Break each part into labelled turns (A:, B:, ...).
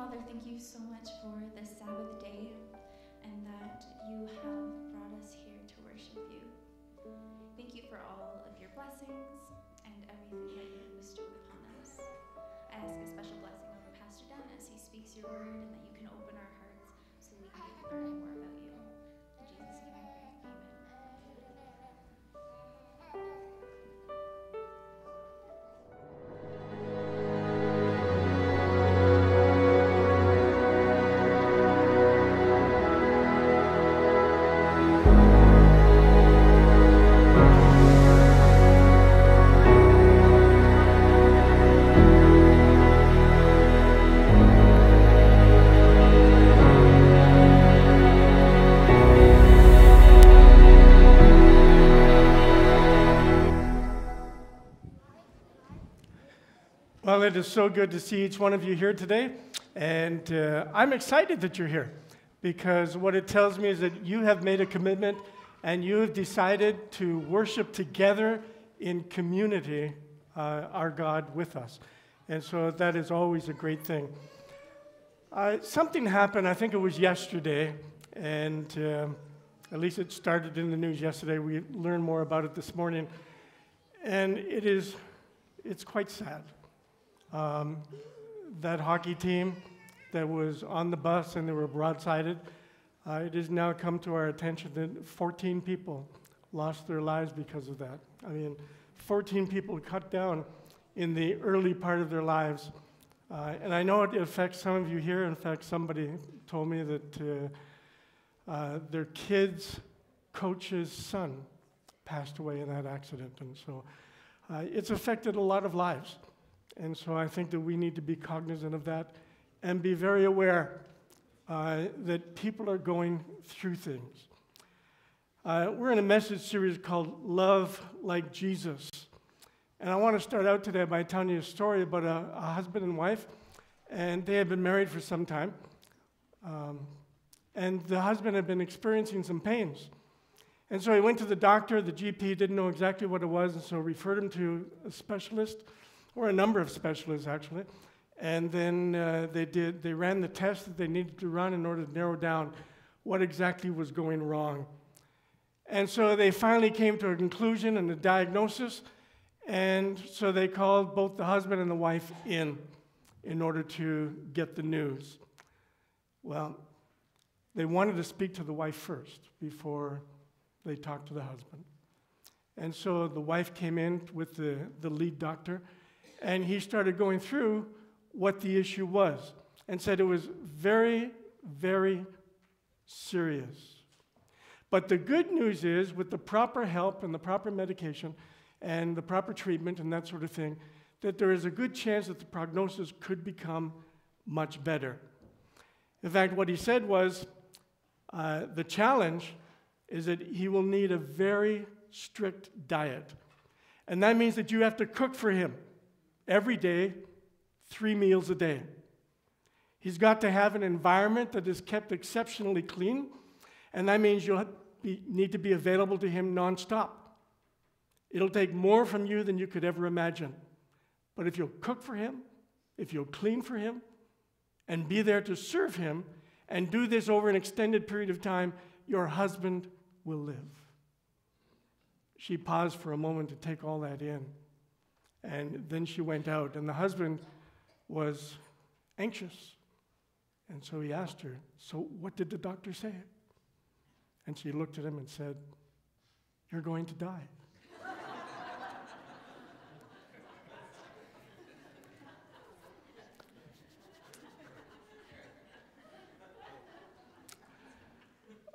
A: Father, thank you so much for this Sabbath day and that you have brought us here to worship you. Thank you for all of your blessings and everything that you have bestowed upon us. I ask a special blessing over Pastor Dan as he speaks your word and that you can open our hearts so we can learn more about you. In Jesus' name I pray. Amen.
B: Well, it is so good to see each one of you here today, and I'm excited that you're here because what it tells me is that you have made a commitment and you have decided to worship together in community our God with us, and so that is always a great thing. Something happened, I think it was yesterday, and at least it started in the news yesterday. We learned more about it this morning, and it's quite sad. That hockey team that was on the bus and they were broadsided, it has now come to our attention that 14 people lost their lives because of that. I mean, 14 people cut down in the early part of their lives. And I know it affects some of you here. In fact, somebody told me that their kid's coach's son passed away in that accident. And so it's affected a lot of lives. And so I think that we need to be cognizant of that and be very aware that people are going through things. We're in a message series called Love Like Jesus. And I want to start out today by telling you a story about a husband and wife. And they had been married for some time. And the husband had been experiencing some pains. And so he went to the doctor. The GP didn't know exactly what it was, and so referred him to a specialist. Or a number of specialists, actually. And then they ran the tests that they needed to run in order to narrow down what exactly was going wrong. And so they finally came to a conclusion and a diagnosis, and so they called both the husband and the wife in order to get the news. Well, they wanted to speak to the wife first before they talked to the husband. And so the wife came in with the lead doctor, and he started going through what the issue was and said it was very, very serious. But the good news is, with the proper help and the proper medication and the proper treatment and that sort of thing, that there is a good chance that the prognosis could become much better. In fact, what he said was the challenge is that he will need a very strict diet. And that means that you have to cook for him every day, 3 meals a day. He's got to have an environment that is kept exceptionally clean, and that means you'll need to be available to him nonstop. It'll take more from you than you could ever imagine. But if you'll cook for him, if you'll clean for him, and be there to serve him, and do this over an extended period of time, your husband will live. She paused for a moment to take all that in. And then she went out, and the husband was anxious. And so he asked her, "So what did the doctor say?" And she looked at him and said, "You're going to die."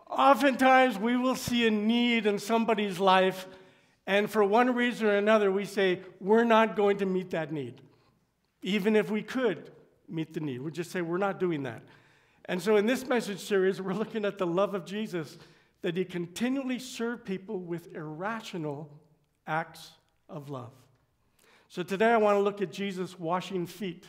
B: Oftentimes, we will see a need in somebody's life, and for one reason or another, we say, we're not going to meet that need. Even if we could meet the need. We just say, we're not doing that. And so in this message series, we're looking at the love of Jesus, that he continually served people with irrational acts of love. So today I want to look at Jesus washing feet.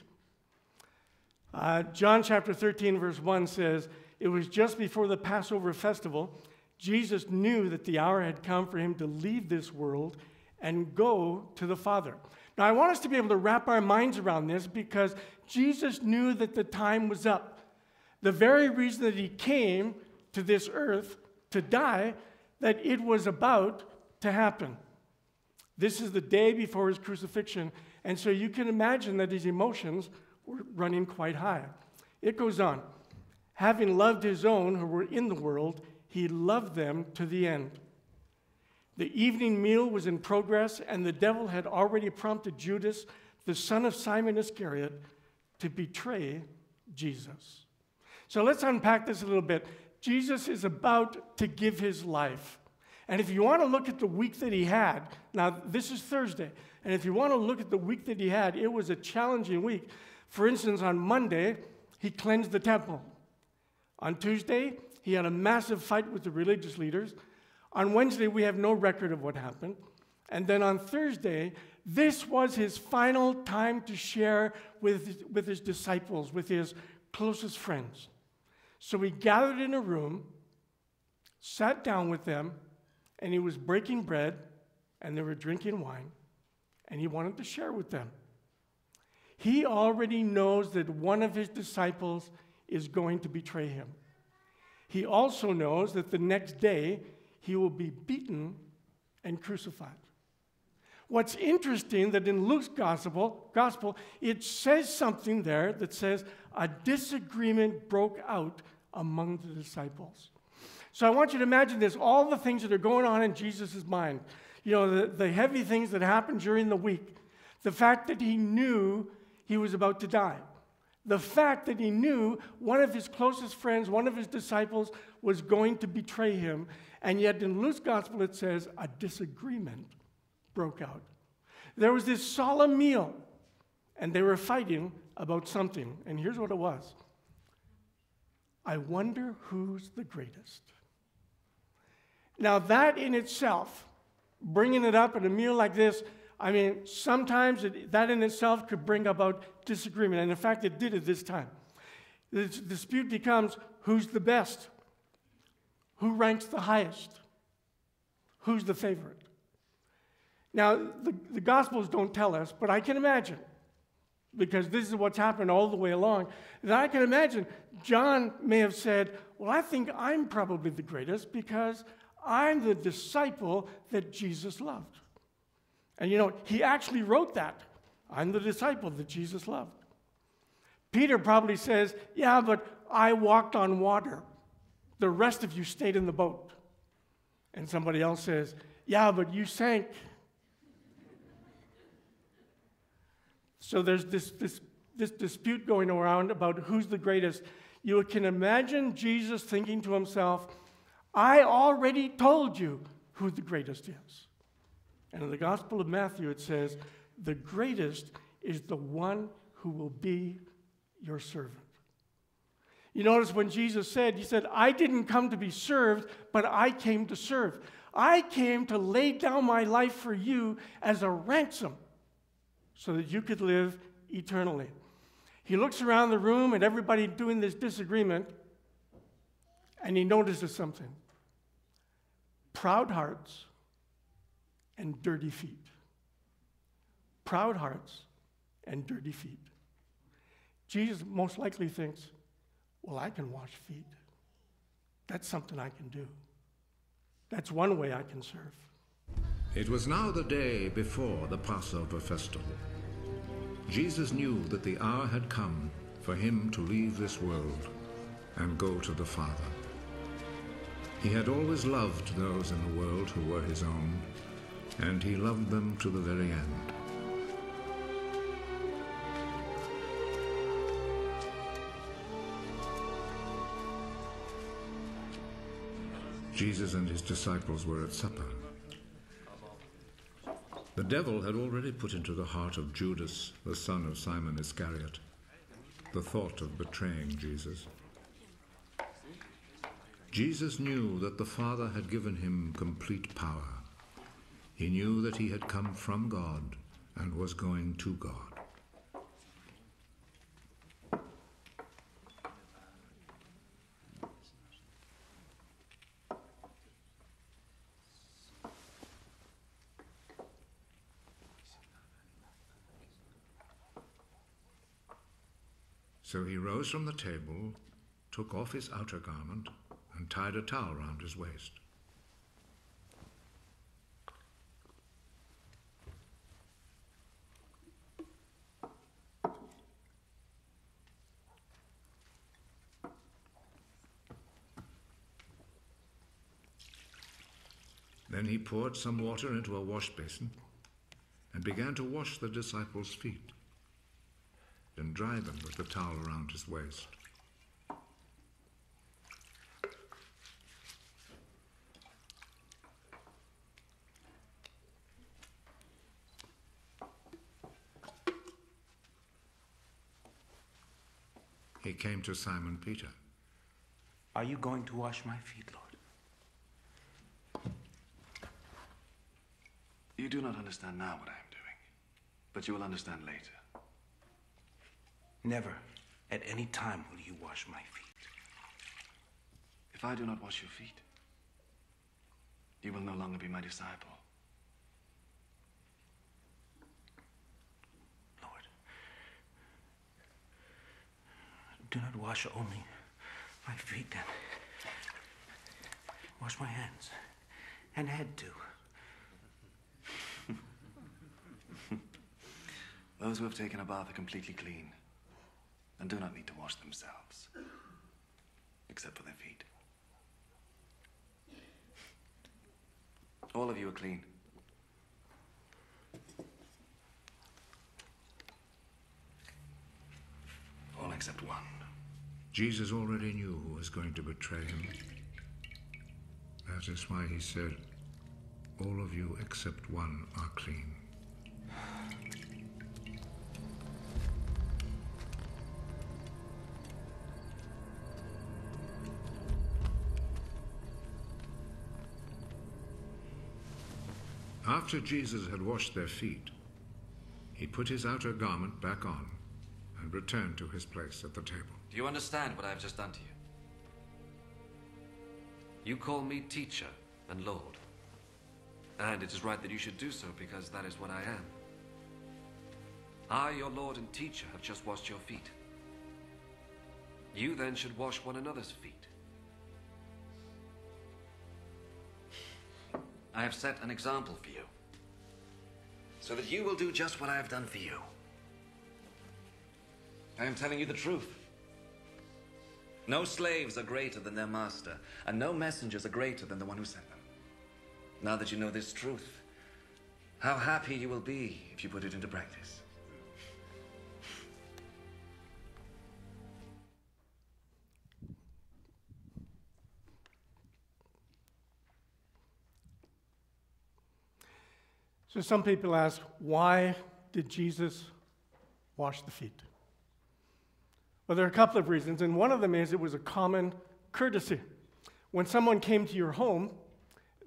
B: John chapter 13, verse 1 says, "It was just before the Passover festival. Jesus knew that the hour had come for him to leave this world and go to the Father. Now, I want us to be able to wrap our minds around this because Jesus knew that the time was up. The very reason that he came to this earth to die, that it was about to happen. This is the day before his crucifixion, and so you can imagine that his emotions were running quite high. It goes on. Having loved his own who were in the world, he loved them to the end. The evening meal was in progress, and the devil had already prompted Judas, the son of Simon Iscariot, to betray Jesus. So let's unpack this a little bit. Jesus is about to give his life. And if you want to look at the week that he had, now this is Thursday, and if you want to look at the week that he had, it was a challenging week. For instance, on Monday, he cleansed the temple. On Tuesday, he had a massive fight with the religious leaders. On Wednesday, we have no record of what happened. And then on Thursday, this was his final time to share with his disciples, with his closest friends. So he gathered in a room, sat down with them, and he was breaking bread, and they were drinking wine, and he wanted to share with them. He already knows that one of his disciples is going to betray him. He also knows that the next day he will be beaten and crucified. What's interesting that in Luke's gospel, it says something there that says a disagreement broke out among the disciples. So I want you to imagine this, all the things that are going on in Jesus' mind. You know, the heavy things that happened during the week. The fact that he knew he was about to die. The fact that he knew one of his closest friends, one of his disciples, was going to betray him. And yet in Luke's gospel it says a disagreement broke out. There was this solemn meal, and they were fighting about something. And here's what it was. I wonder who's the greatest. Now that in itself, bringing it up at a meal like this, I mean, sometimes that in itself could bring about disagreement. And in fact, it did at this time. The dispute becomes, who's the best? Who ranks the highest? Who's the favorite? Now, the Gospels don't tell us, but I can imagine, because this is what's happened all the way along, that I can imagine John may have said, well, I think I'm probably the greatest because I'm the disciple that Jesus loved. And you know, he actually wrote that. I'm the disciple that Jesus loved. Peter probably says, yeah, but I walked on water. The rest of you stayed in the boat. And somebody else says, yeah, but you sank. So there's this dispute going around about who's the greatest. You can imagine Jesus thinking to himself, I already told you who the greatest is. And in the Gospel of Matthew it says, the greatest is the one who will be your servant. You notice when Jesus said, he said, I didn't come to be served, but I came to serve. I came to lay down my life for you as a ransom so that you could live eternally. He looks around the room at everybody doing this disagreement, and he notices something. Proud hearts and dirty feet. Proud hearts and dirty feet. Jesus most likely thinks, well, I can wash feet. That's something I can do. That's one way I can serve.
C: It was now the day before the Passover festival. Jesus knew that the hour had come for him to leave this world and go to the Father. He had always loved those in the world who were his own, and he loved them to the very end. Jesus and his disciples were at supper. The devil had already put into the heart of Judas, the son of Simon Iscariot, the thought of betraying Jesus. Jesus knew that the Father had given him complete power. He knew that he had come from God and was going to God. So he rose from the table, took off his outer garment, and tied a towel round his waist. Then he poured some water into a wash basin and began to wash the disciples' feet and dry them with the towel around his waist. He came to Simon Peter.
D: Are you going to wash my feet, Lord?
E: You do not understand now what I am doing, but you will understand later.
D: Never, at any time, will you wash my feet.
E: If I do not wash your feet, you will no longer be my disciple.
D: Lord, do not wash only my feet, then. Wash my hands and head too.
E: Those who have taken a bath are completely clean and do not need to wash themselves, except for their feet. All of you are clean. All except one.
C: Jesus already knew who was going to betray him. That is why he said, "All of you except one are clean." After Jesus had washed their feet, he put his outer garment back on and returned to his place at the table.
F: Do you understand what I have just done to you? You call me teacher and Lord. And it is right that you should do so because that is what I am. I, your Lord and teacher, have just washed your feet. You then should wash one another's feet. I have set an example for you, so that you will do just what I have done for you. I am telling you the truth. No slaves are greater than their master, and no messengers are greater than the one who sent them. Now that you know this truth, how happy you will be if you put it into practice.
B: So some people ask, why did Jesus wash the feet? Well, there are a couple of reasons, and one of them is it was a common courtesy. When someone came to your home,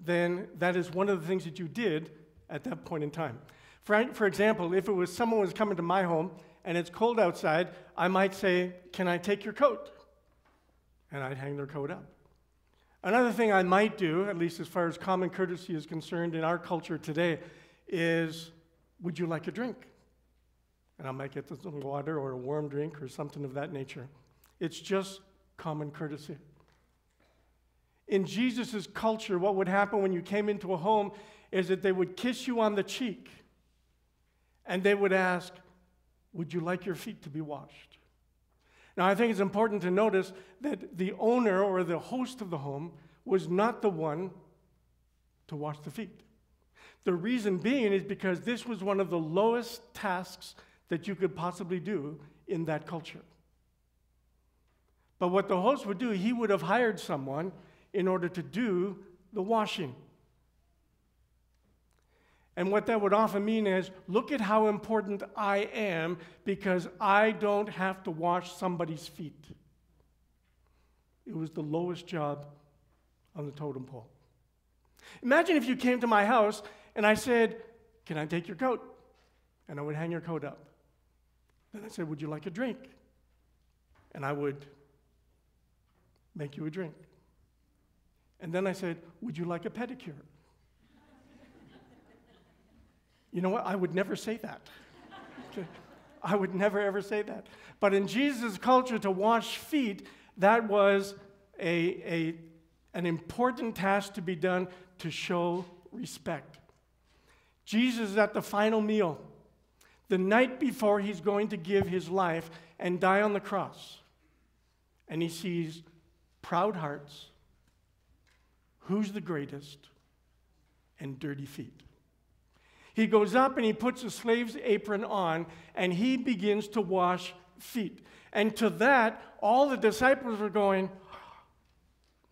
B: then that is one of the things that you did at that point in time. For example, if it was someone was coming to my home and it's cold outside, I might say, "Can I take your coat?" And I'd hang their coat up. Another thing I might do, at least as far as common courtesy is concerned in our culture today, is, "Would you like a drink?" And I might get some water or a warm drink or something of that nature. It's just common courtesy. In Jesus' culture, what would happen when you came into a home is that they would kiss you on the cheek and they would ask, "Would you like your feet to be washed?" Now, I think it's important to notice that the owner or the host of the home was not the one to wash the feet. The reason being is because this was one of the lowest tasks that you could possibly do in that culture. But what the host would do, he would have hired someone in order to do the washing. And what that would often mean is, look at how important I am because I don't have to wash somebody's feet. It was the lowest job on the totem pole. Imagine if you came to my house and I said, "Can I take your coat?" And I would hang your coat up. Then I said, "Would you like a drink?" And I would make you a drink. And then I said, "Would you like a pedicure?" You know what? I would never say that. Okay. I would never, ever say that. But in Jesus' culture, to wash feet, that was an important task to be done to show respect. Jesus is at the final meal, the night before he's going to give his life and die on the cross. And he sees proud hearts, who's the greatest, and dirty feet. He goes up and he puts a slave's apron on, and he begins to wash feet. And to that, all the disciples were going,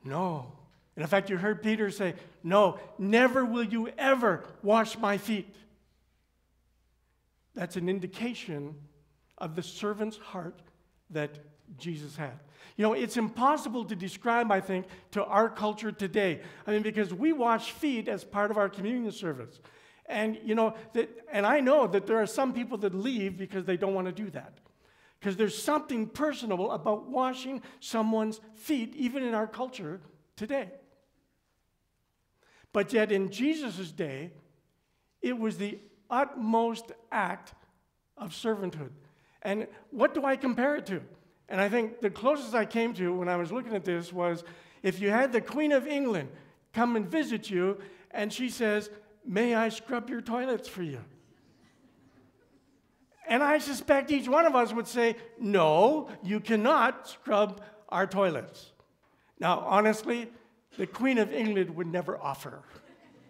B: no. And in fact, you heard Peter say, no, never will you ever wash my feet. That's an indication of the servant's heart that Jesus had. You know, it's impossible to describe, I think, to our culture today. I mean, because we wash feet as part of our communion service. And, you know, and I know that there are some people that leave because they don't want to do that. Because there's something personal about washing someone's feet, even in our culture today. But yet in Jesus' day, it was the utmost act of servanthood. And what do I compare it to? And I think the closest I came to when I was looking at this was if you had the Queen of England come and visit you, and she says, may I scrub your toilets for you? And I suspect each one of us would say, no, you cannot scrub our toilets. Now, honestly, the Queen of England would never offer.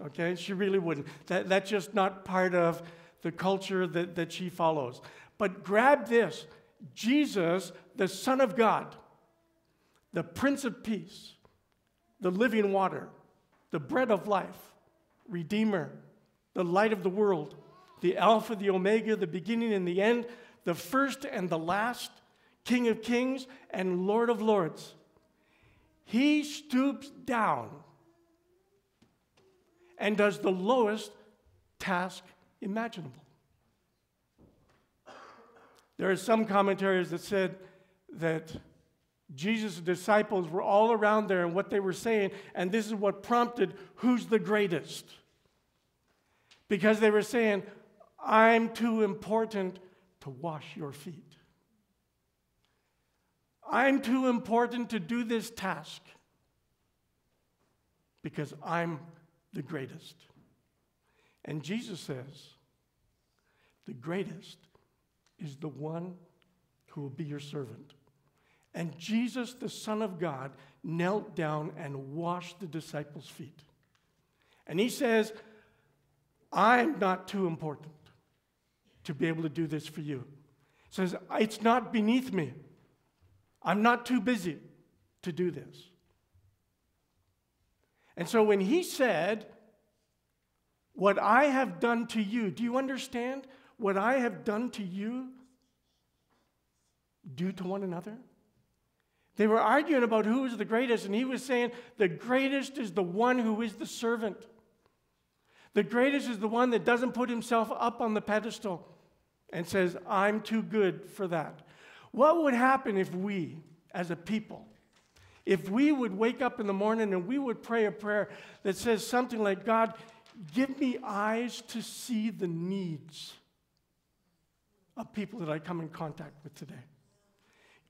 B: Okay? She really wouldn't. That's just not part of the culture that she follows. But grab this. Jesus, the Son of God, the Prince of Peace, the living water, the bread of life, Redeemer, the light of the world, the Alpha, the Omega, the beginning and the end, the first and the last, King of kings and Lord of lords. He stoops down and does the lowest task imaginable. There are some commentaries that said that Jesus' disciples were all around there and what they were saying, and this is what prompted who's the greatest. Because they were saying, I'm too important to wash your feet. I'm too important to do this task because I'm the greatest. And Jesus says, the greatest is the one who will be your servant. And Jesus, the Son of God, knelt down and washed the disciples' feet. And he says, I'm not too important to be able to do this for you. He says, it's not beneath me. I'm not too busy to do this. And so when he said, what I have done to you, do you understand? What I have done to you, do to one another? They were arguing about who was the greatest, and he was saying, the greatest is the one who is the servant. The greatest is the one that doesn't put himself up on the pedestal and says, I'm too good for that. What would happen if we, as a people, if we would wake up in the morning and we would pray a prayer that says something like, God, give me eyes to see the needs of people that I come in contact with today.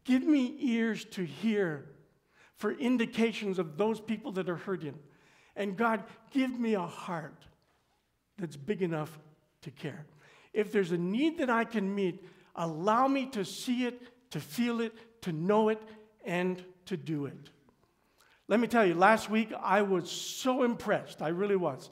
B: Give me ears to hear for indications of those people that are hurting. And God, give me a heart that's big enough to care. If there's a need that I can meet, allow me to see it, to feel it, to know it, and to do it. Let me tell you, last week I was so impressed. I really was.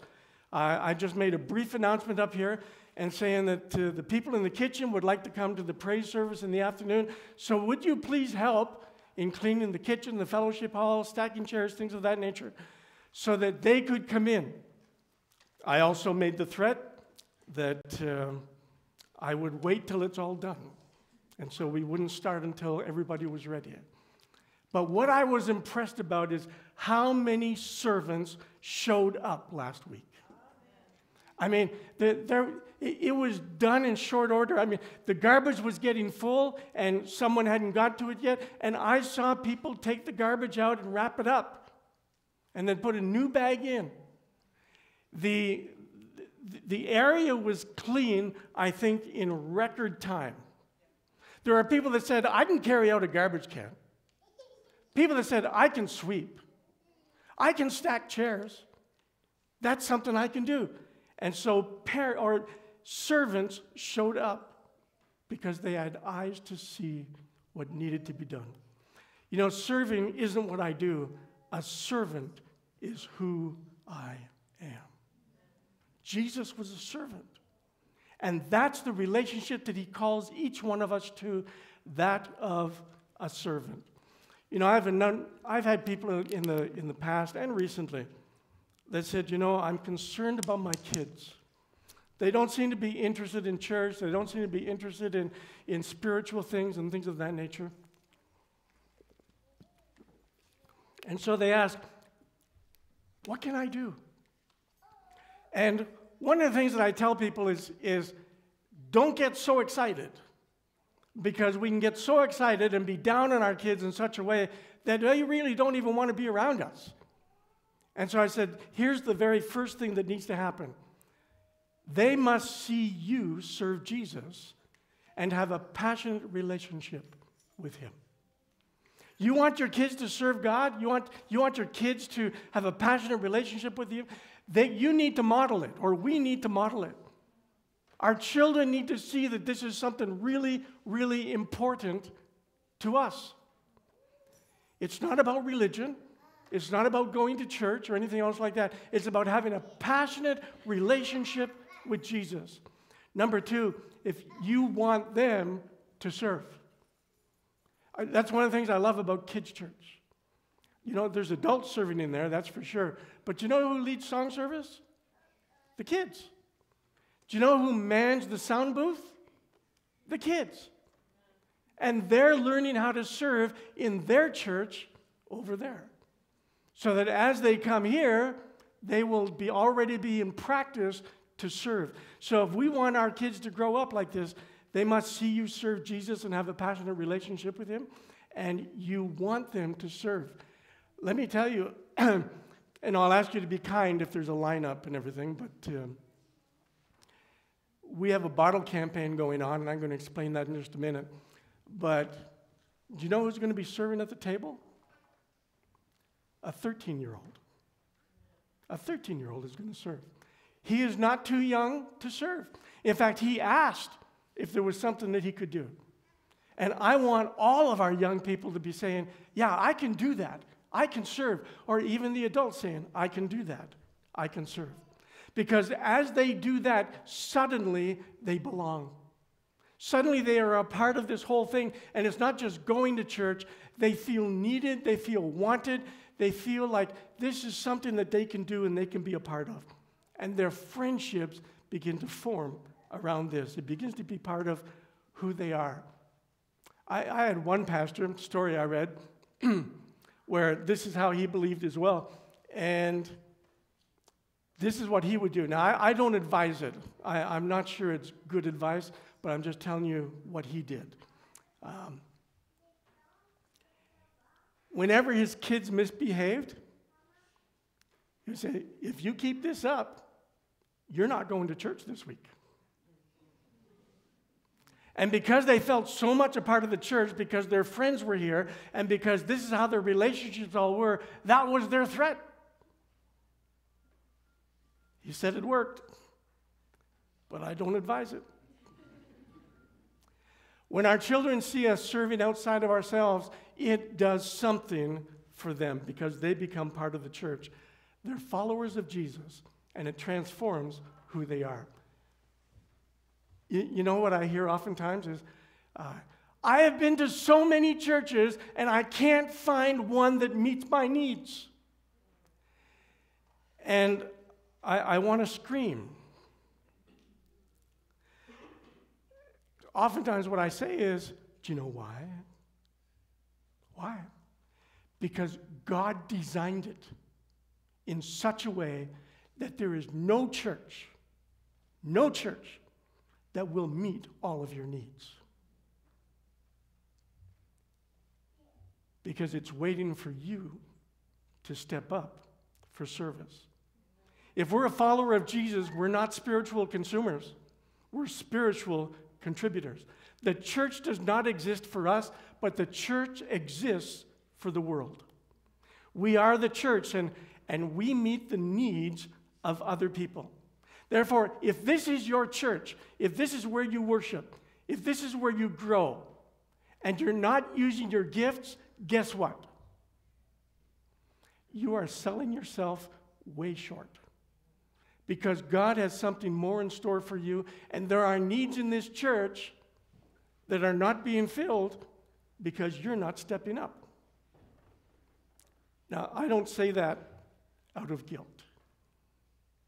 B: I just made a brief announcement up here and saying that the people in the kitchen would like to come to the praise service in the afternoon. So would you please help in cleaning the kitchen, the fellowship hall, stacking chairs, things of that nature, so that they could come in. I also made the threat that I would wait till it's all done. And so we wouldn't start until everybody was ready. But what I was impressed about is how many servants showed up last week. I mean, it was done in short order. I mean, the garbage was getting full and someone hadn't got to it yet. And I saw people take the garbage out and wrap it up and then put a new bag in. The area was clean, I think, in record time. There are people that said, I can carry out a garbage can. People that said, I can sweep. I can stack chairs. That's something I can do. And so servants showed up because they had eyes to see what needed to be done. You know, serving isn't what I do. A servant is who I am. Jesus was a servant. And that's the relationship that he calls each one of us to, that of a servant. You know, I've had people in the past and recently that said, you know, I'm concerned about my kids. They don't seem to be interested in church. They don't seem to be interested in spiritual things and things of that nature. And so they ask, what can I do? And one of the things that I tell people is don't get so excited, because we can get so excited and be down on our kids in such a way that they really don't even want to be around us. And so I said, here's the very first thing that needs to happen. They must see you serve Jesus and have a passionate relationship with him. You want your kids to serve God? You want your kids to have a passionate relationship with you? You need to model it, or we need to model it. Our children need to see that this is something really, really important to us. It's not about religion. It's not about going to church or anything else like that. It's about having a passionate relationship with Jesus. Number two, if you want them to serve. That's one of the things I love about kids' church. You know, there's adults serving in there, that's for sure. But you know who leads song service? The kids. Do you know who mans the sound booth? The kids. And they're learning how to serve in their church over there. So that as they come here, they will already be in practice to serve. So if we want our kids to grow up like this, they must see you serve Jesus and have a passionate relationship with him, and you want them to serve. Let me tell you, and I'll ask you to be kind if there's a lineup and everything, but we have a bottle campaign going on, and I'm going to explain that in just a minute. But do you know who's going to be serving at the table? A 13-year-old. A 13-year-old is going to serve. He is not too young to serve. In fact, he asked if there was something that he could do. And I want all of our young people to be saying, yeah, I can do that. I can serve. Or even the adults saying, I can do that. I can serve. Because as they do that, suddenly they belong. Suddenly they are a part of this whole thing. And it's not just going to church. They feel needed. They feel wanted. They feel like this is something that they can do and they can be a part of. And their friendships begin to form around this. It begins to be part of who they are. I had one pastor, story I read, where this is how he believed as well. And this is what he would do. Now, I don't advise it. I'm not sure it's good advice, but I'm just telling you what he did. Whenever his kids misbehaved, he would say, if you keep this up, you're not going to church this week. And because they felt so much a part of the church, because their friends were here, and because this is how their relationships all were, that was their threat. He said it worked, but I don't advise it. When our children see us serving outside of ourselves, it does something for them because they become part of the church. They're followers of Jesus, and it transforms who they are. You know what I hear oftentimes is, I have been to so many churches, and I can't find one that meets my needs. And I want to scream. Oftentimes what I say is, do you know why? Why? Because God designed it in such a way that there is no church that will meet all of your needs. Because it's waiting for you to step up for service. If we're a follower of Jesus, we're not spiritual consumers. We're spiritual contributors. The church does not exist for us, but the church exists for the world. We are the church, and we meet the needs of other people. Therefore, if this is your church, if this is where you worship, if this is where you grow, and you're not using your gifts, guess what? You are selling yourself way short. Because God has something more in store for you, and there are needs in this church that are not being filled because you're not stepping up. Now, I don't say that out of guilt.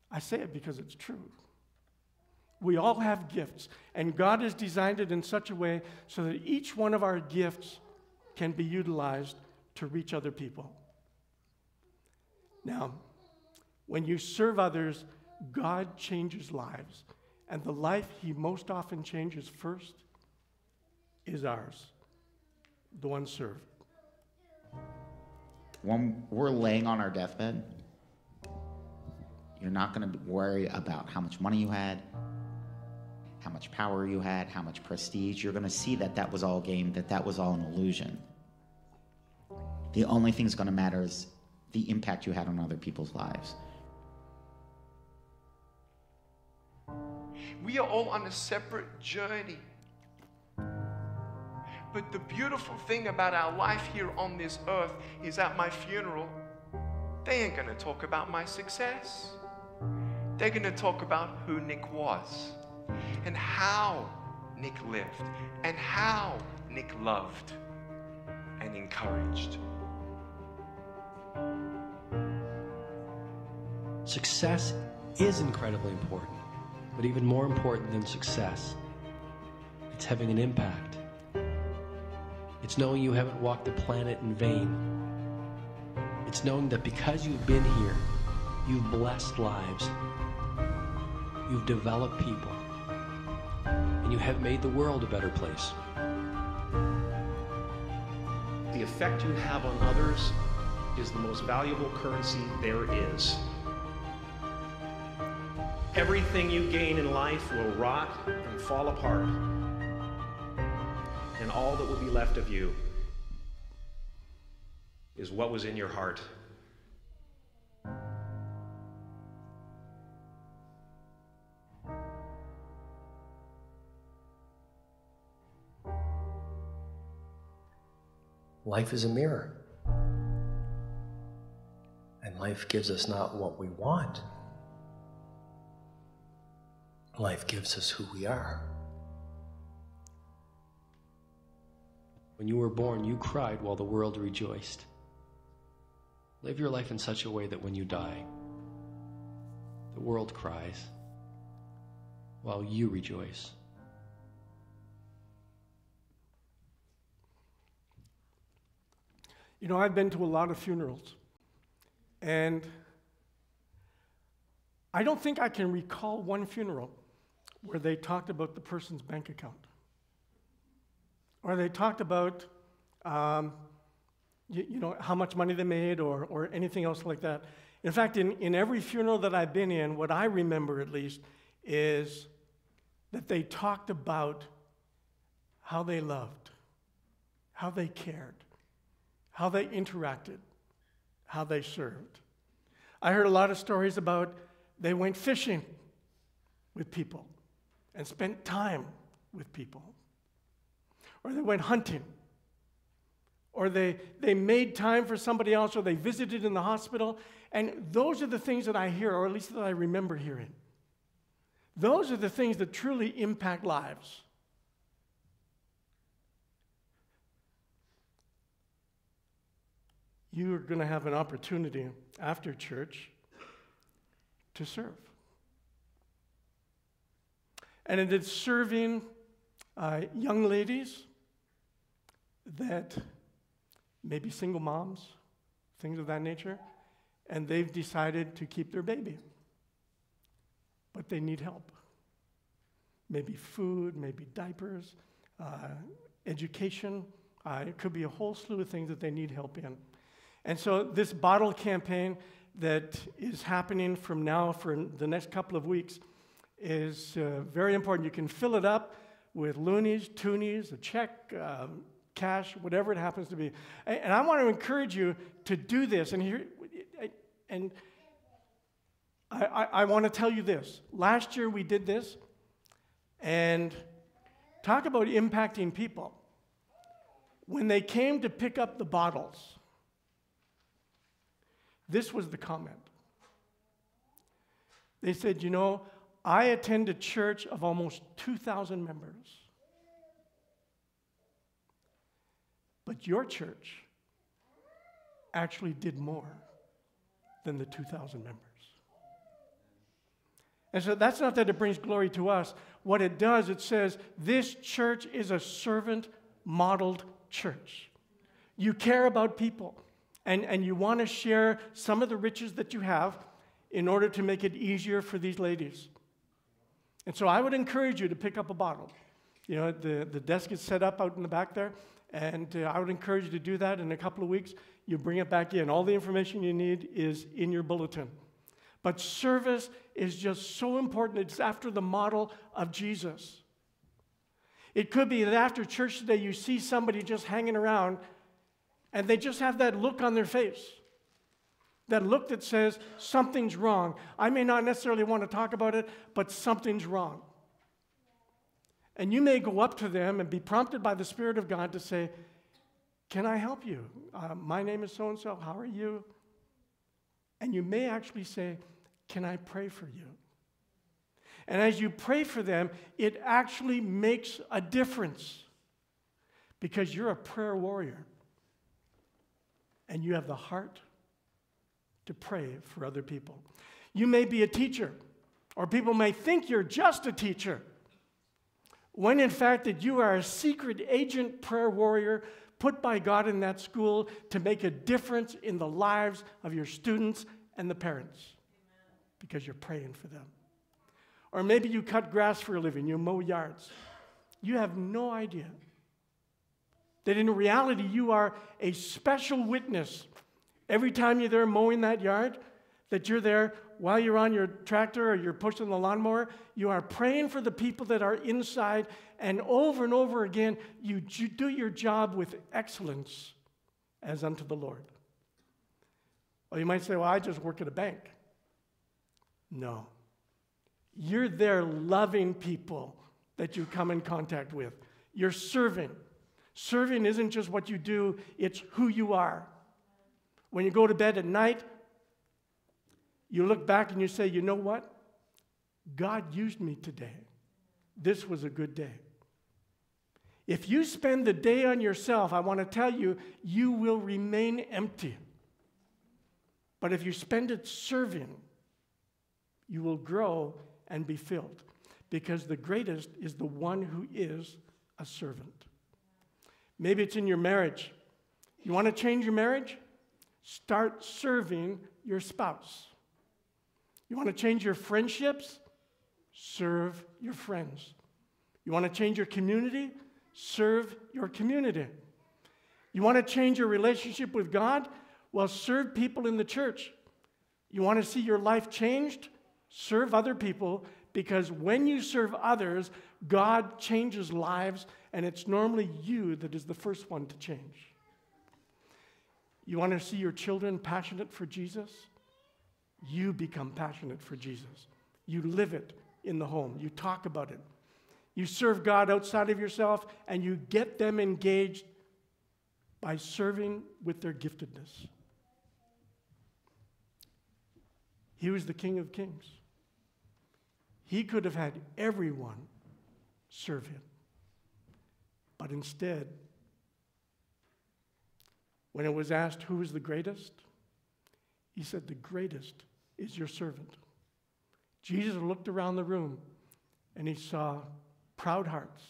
B: I say it because it's true. We all have gifts, and God has designed it in such a way so that each one of our gifts can be utilized to reach other people. Now, when you serve others, God changes lives, and the life He most often changes first is ours, the one served.
G: When we're laying on our deathbed, you're not going to worry about how much money you had, how much power you had, how much prestige. You're going to see that that was all game, that was all an illusion. The only thing that's going to matter is the impact you had on other people's lives.
H: We are all on a separate journey. But the beautiful thing about our life here on this earth is at my funeral, they ain't going to talk about my success. They're going to talk about who Nick was and how Nick lived and how Nick loved and encouraged.
I: Success is incredibly important, but even more important than success, it's having an impact. It's knowing you haven't walked the planet in vain. It's knowing that because you've been here, you've blessed lives, you've developed people, and you have made the world a better place.
J: The effect you have on others is the most valuable currency there is. Everything you gain in life will rot and fall apart, and all that will be left of you is what was in your heart.
I: Life is a mirror, and life gives us not what we want. Life gives us who we are. When you were born, you cried while the world rejoiced. Live your life in such a way that when you die, the world cries while you rejoice.
B: You know, I've been to a lot of funerals, and I don't think I can recall one funeral where they talked about the person's bank account, or they talked about, you know, how much money they made, or anything else like that. In fact, in every funeral that I've been in, what I remember at least is that they talked about how they loved, how they cared, how they interacted, how they served. I heard a lot of stories about they went fishing with people and spent time with people. Or they went hunting. Or they made time for somebody else, or they visited in the hospital. And those are the things that I hear, or at least that I remember hearing. Those are the things that truly impact lives. You're going to have an opportunity after church to serve. And it is serving young ladies that may be single moms, things of that nature, and they've decided to keep their baby. But they need help. Maybe food, maybe diapers, education. It could be a whole slew of things that they need help in. And so this bottle campaign that is happening from now for the next couple of weeks is very important. You can fill it up with loonies, toonies, a check, cash, whatever it happens to be. And I want to encourage you to do this. And I want to tell you this. Last year we did this, and talk about impacting people. When they came to pick up the bottles, this was the comment. They said, you know, I attend a church of almost 2,000 members. But your church actually did more than the 2,000 members. And so that's not that it brings glory to us. What it does, it says, this church is a servant-modeled church. You care about people, and you want to share some of the riches that you have in order to make it easier for these ladies. And so I would encourage you to pick up a bottle. You know, the desk is set up out in the back there, and I would encourage you to do that in a couple of weeks. You bring it back in. All the information you need is in your bulletin. But service is just so important. It's after the model of Jesus. It could be that after church today you see somebody just hanging around and they just have that look on their face. That look that says something's wrong. I may not necessarily want to talk about it, but something's wrong. And you may go up to them and be prompted by the Spirit of God to say, can I help you? My name is so-and-so. How are you? And you may actually say, can I pray for you? And as you pray for them, it actually makes a difference because you're a prayer warrior and you have the heart to pray for other people. You may be a teacher, or people may think you're just a teacher, when in fact that you are a secret agent prayer warrior put by God in that school to make a difference in the lives of your students and the parents. Amen. Because you're praying for them. Or maybe you cut grass for a living, you mow yards. You have no idea that in reality you are a special witness. Every time you're there mowing that yard, that you're there while you're on your tractor or you're pushing the lawnmower, you are praying for the people that are inside, and over again, you do your job with excellence as unto the Lord. Or you might say, well, I just work at a bank. No. You're there loving people that you come in contact with. You're serving. Serving isn't just what you do, it's who you are. When you go to bed at night, you look back and you say, you know what? God used me today. This was a good day. If you spend the day on yourself, I want to tell you, you will remain empty. But if you spend it serving, you will grow and be filled. Because the greatest is the one who is a servant. Maybe it's in your marriage. You want to change your marriage? Start serving your spouse. You want to change your friendships? Serve your friends. You want to change your community? Serve your community. You want to change your relationship with God? Well, serve people in the church. You want to see your life changed? Serve other people, because when you serve others, God changes lives, and it's normally you that is the first one to change. You want to see your children passionate for Jesus? You become passionate for Jesus. You live it in the home. You talk about it. You serve God outside of yourself, and you get them engaged by serving with their giftedness. He was the King of Kings. He could have had everyone serve him. But instead, when it was asked who was the greatest, he said, the greatest is your servant. Jesus looked around the room and he saw proud hearts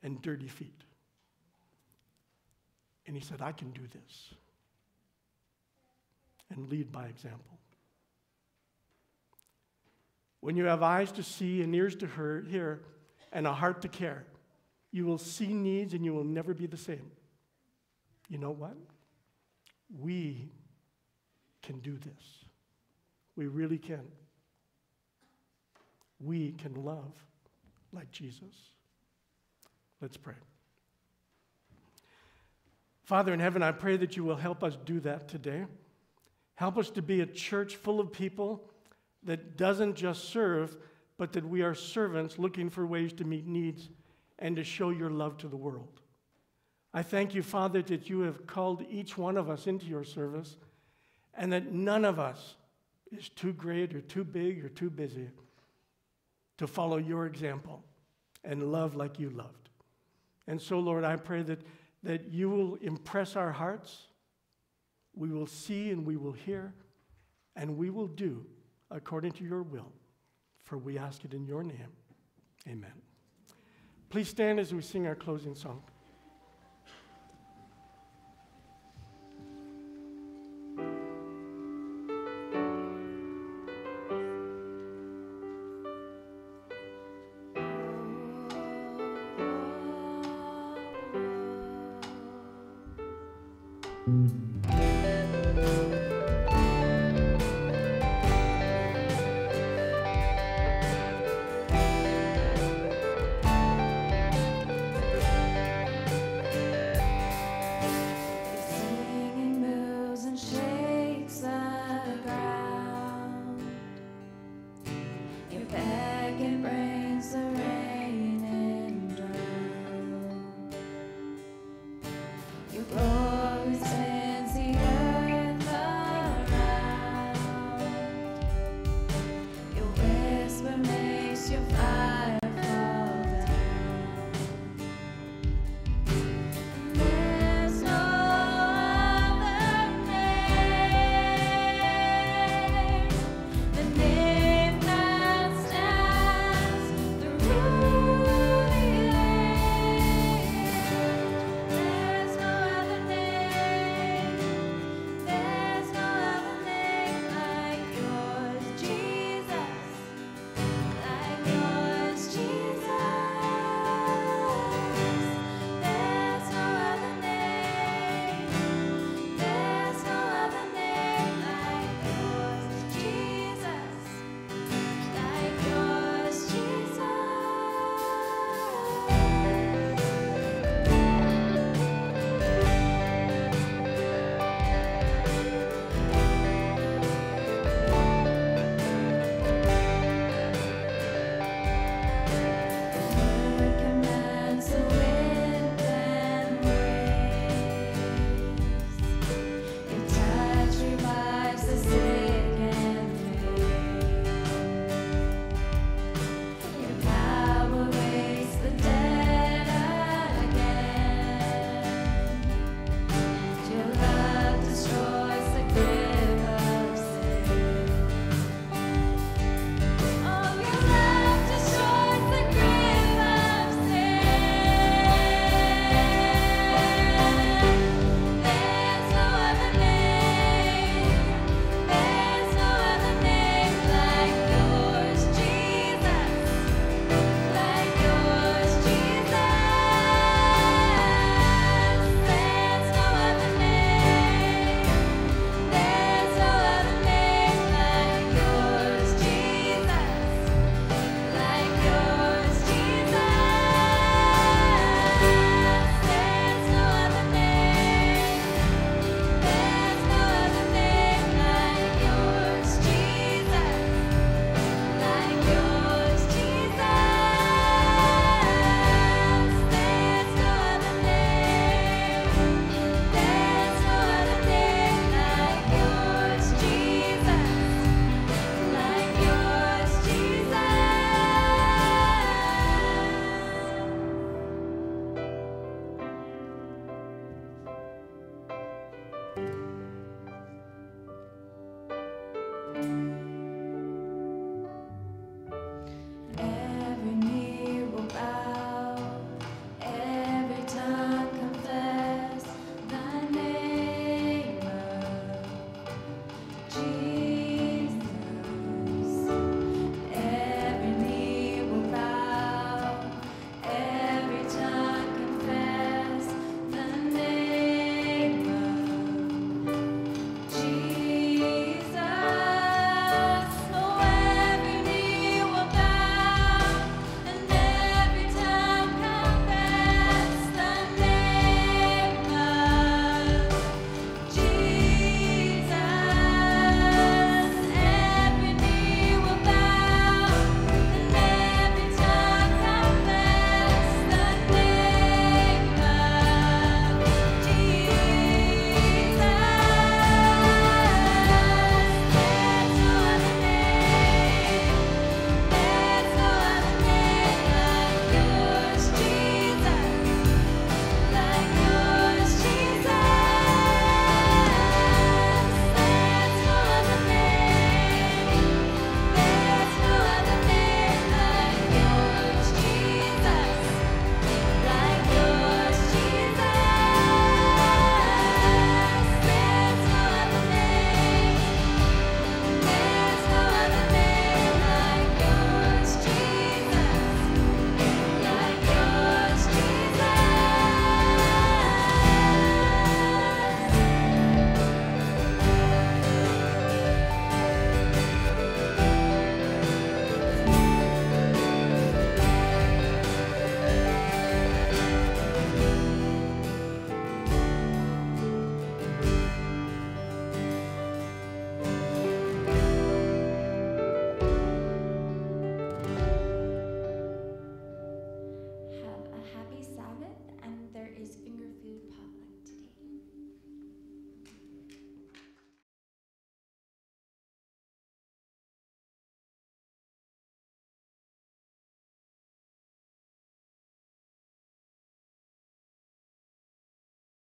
B: and dirty feet. And he said, I can do this. And lead by example. When you have eyes to see and ears to hear and a heart to care, you will see needs and you will never be the same. You know what? We can do this. We really can. We can love like Jesus. Let's pray. Father in heaven, I pray that you will help us do that today. Help us to be a church full of people that doesn't just serve, but that we are servants looking for ways to meet needs and to show your love to the world. I thank you, Father, that you have called each one of us into your service and that none of us is too great or too big or too busy to follow your example and love like you loved. And so, Lord, I pray that you will impress our hearts, we will see and we will hear, and we will do according to your will. For we ask it in your name. Amen. Please stand as we sing our closing song.